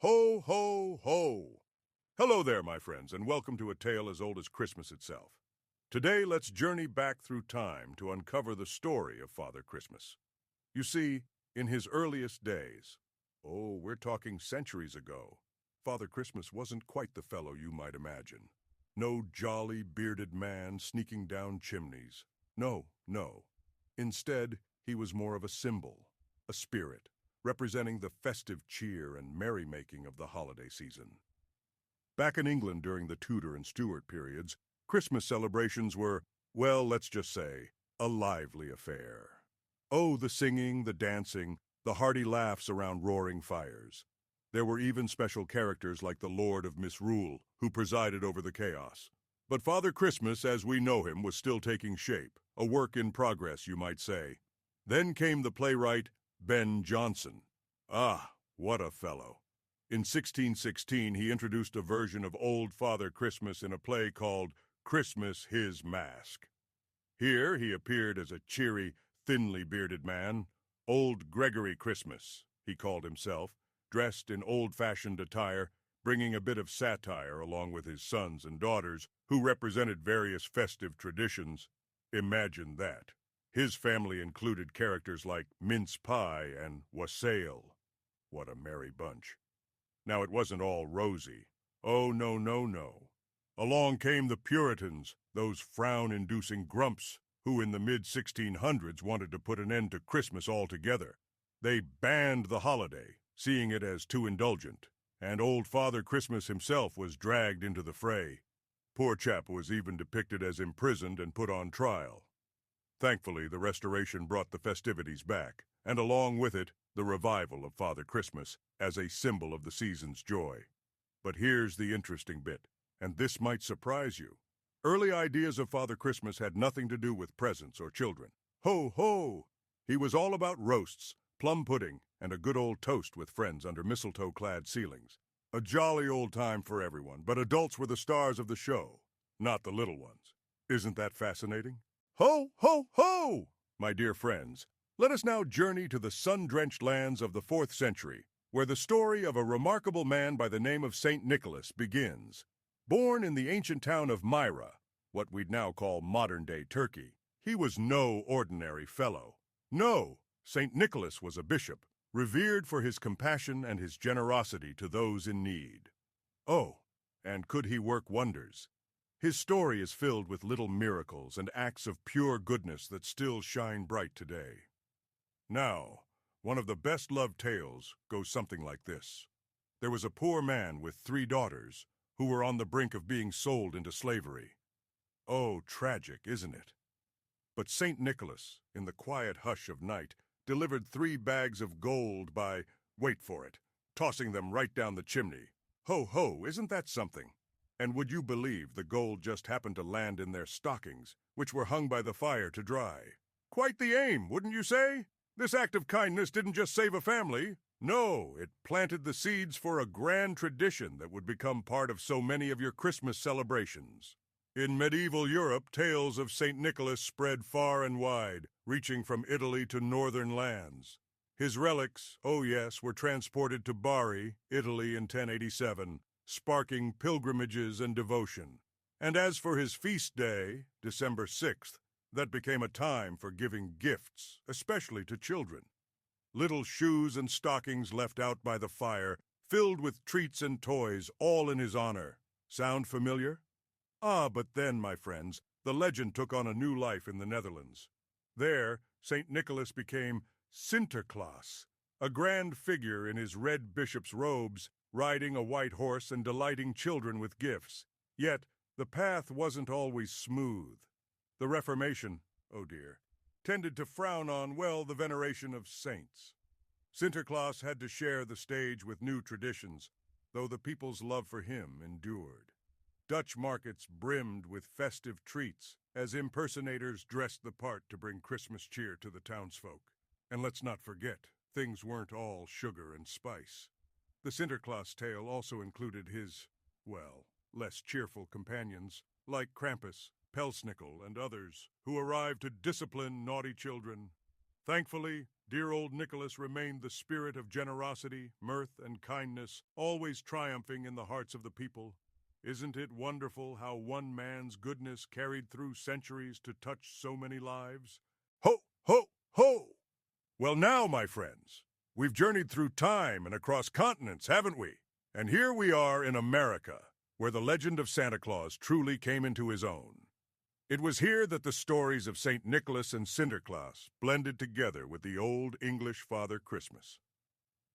Ho, ho, ho! Hello there, my friends, and welcome to a tale as old as Christmas itself. Today, let's journey back through time to uncover the story of Father Christmas. You see, in his earliest days, we're talking centuries ago, Father Christmas wasn't quite the fellow you might imagine. No jolly, bearded man sneaking down chimneys. No, no. Instead, he was more of a symbol, a spirit, representing the festive cheer and merrymaking of the holiday season. Back in England during the Tudor and Stuart periods, Christmas celebrations were, well, let's just say, a lively affair. Oh, the singing, the dancing, the hearty laughs around roaring fires. There were even special characters like the Lord of Misrule, who presided over the chaos. But Father Christmas, as we know him, was still taking shape, a work in progress, you might say. Then came the playwright Ben Jonson. Ah, what a fellow. In 1616, he introduced a version of Old Father Christmas in a play called Christmas His Mask. Here he appeared as a cheery, thinly bearded man, Old Gregory Christmas, he called himself, dressed in old-fashioned attire, bringing a bit of satire along with his sons and daughters, who represented various festive traditions. Imagine that. His family included characters like Mince Pie and Wassail. What a merry bunch. Now, it wasn't all rosy. Oh, no, no, no. Along came the Puritans, those frown-inducing grumps, who in the mid-1600s wanted to put an end to Christmas altogether. They banned the holiday, seeing it as too indulgent, and Old Father Christmas himself was dragged into the fray. Poor chap was even depicted as imprisoned and put on trial. Thankfully, the Restoration brought the festivities back, and along with it, the revival of Father Christmas as a symbol of the season's joy. But here's the interesting bit, and this might surprise you. Early ideas of Father Christmas had nothing to do with presents or children. Ho, ho! He was all about roasts, plum pudding, and a good old toast with friends under mistletoe-clad ceilings. A jolly old time for everyone, but adults were the stars of the show, not the little ones. Isn't that fascinating? Ho, ho, ho! My dear friends, let us now journey to the sun-drenched lands of the 4th century, where the story of a remarkable man by the name of St. Nicholas begins. Born in the ancient town of Myra, what we'd now call modern-day Turkey, he was no ordinary fellow. No, St. Nicholas was a bishop, revered for his compassion and his generosity to those in need. Oh, and could he work wonders? His story is filled with little miracles and acts of pure goodness that still shine bright today. Now, one of the best-loved tales goes something like this. There was a poor man with 3 daughters who were on the brink of being sold into slavery. Oh, tragic, isn't it? But St. Nicholas, in the quiet hush of night, delivered 3 bags of gold by, wait for it, tossing them right down the chimney. Ho, ho, isn't that something? And would you believe the gold just happened to land in their stockings, which were hung by the fire to dry? Quite the aim, wouldn't you say? This act of kindness didn't just save a family. No, it planted the seeds for a grand tradition that would become part of so many of your Christmas celebrations. In medieval Europe, tales of St. Nicholas spread far and wide, reaching from Italy to northern lands. His relics, oh yes, were transported to Bari, Italy in 1087, sparking pilgrimages and devotion. And as for his feast day, December 6th, that became a time for giving gifts, especially to children. Little shoes and stockings left out by the fire, filled with treats and toys, all in his honor. Sound familiar? Ah, but then, my friends, the legend took on a new life in the Netherlands. There, St. Nicholas became Sinterklaas, a grand figure in his red bishop's robes, riding a white horse and delighting children with gifts. Yet, the path wasn't always smooth. The Reformation, oh dear, tended to frown on, well, the veneration of saints. Sinterklaas had to share the stage with new traditions, though the people's love for him endured. Dutch markets brimmed with festive treats as impersonators dressed the part to bring Christmas cheer to the townsfolk. And let's not forget, things weren't all sugar and spice. The Sinterklaas tale also included his, well, less cheerful companions, like Krampus, Pelsnickel, and others, who arrived to discipline naughty children. Thankfully, dear old Nicholas remained the spirit of generosity, mirth, and kindness, always triumphing in the hearts of the people. Isn't it wonderful how one man's goodness carried through centuries to touch so many lives? Ho, ho, ho! Well, now, my friends, we've journeyed through time and across continents, haven't we? And here we are in America, where the legend of Santa Claus truly came into his own. It was here that the stories of St. Nicholas and Sinterklaas blended together with the old English Father Christmas.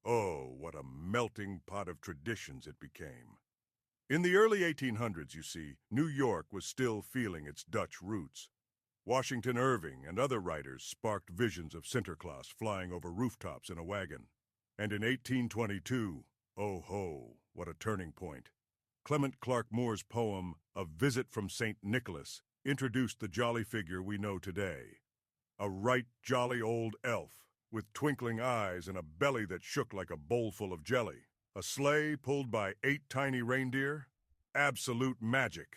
Oh, what a melting pot of traditions it became. In the early 1800s, you see, New York was still feeling its Dutch roots. Washington Irving and other writers sparked visions of Sinterklaas flying over rooftops in a wagon. And in 1822, oh ho, what a turning point. Clement Clarke Moore's poem, A Visit from St. Nicholas, introduced the jolly figure we know today. A right jolly old elf, with twinkling eyes and a belly that shook like a bowlful of jelly. A sleigh pulled by 8 tiny reindeer? Absolute magic.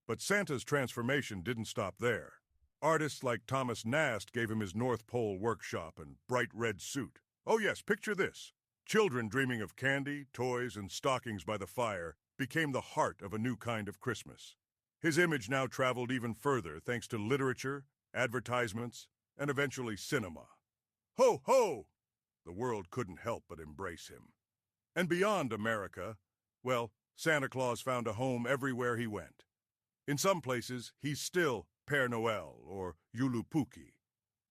But Santa's transformation didn't stop there. Artists like Thomas Nast gave him his North Pole workshop and bright red suit. Oh yes, picture this. Children dreaming of candy, toys, and stockings by the fire became the heart of a new kind of Christmas. His image now traveled even further thanks to literature, advertisements, and eventually cinema. Ho, ho! The world couldn't help but embrace him. And beyond America, well, Santa Claus found a home everywhere he went. In some places, he's still Père Noël or Yulupuki.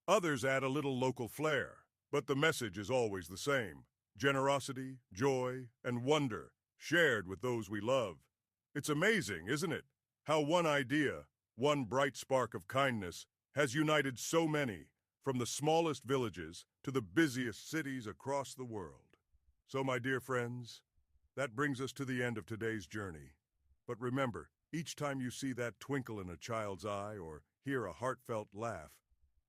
Others add a little local flair, but the message is always the same. Generosity, joy, and wonder shared with those we love. It's amazing, isn't it? How one idea, one bright spark of kindness, has united so many, from the smallest villages to the busiest cities across the world. So, my dear friends, that brings us to the end of today's journey. But remember, each time you see that twinkle in a child's eye or hear a heartfelt laugh,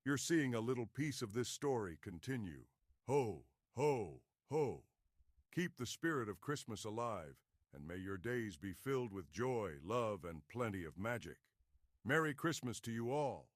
you're seeing a little piece of this story continue. Ho, ho, ho. Keep the spirit of Christmas alive, and may your days be filled with joy, love, and plenty of magic. Merry Christmas to you all.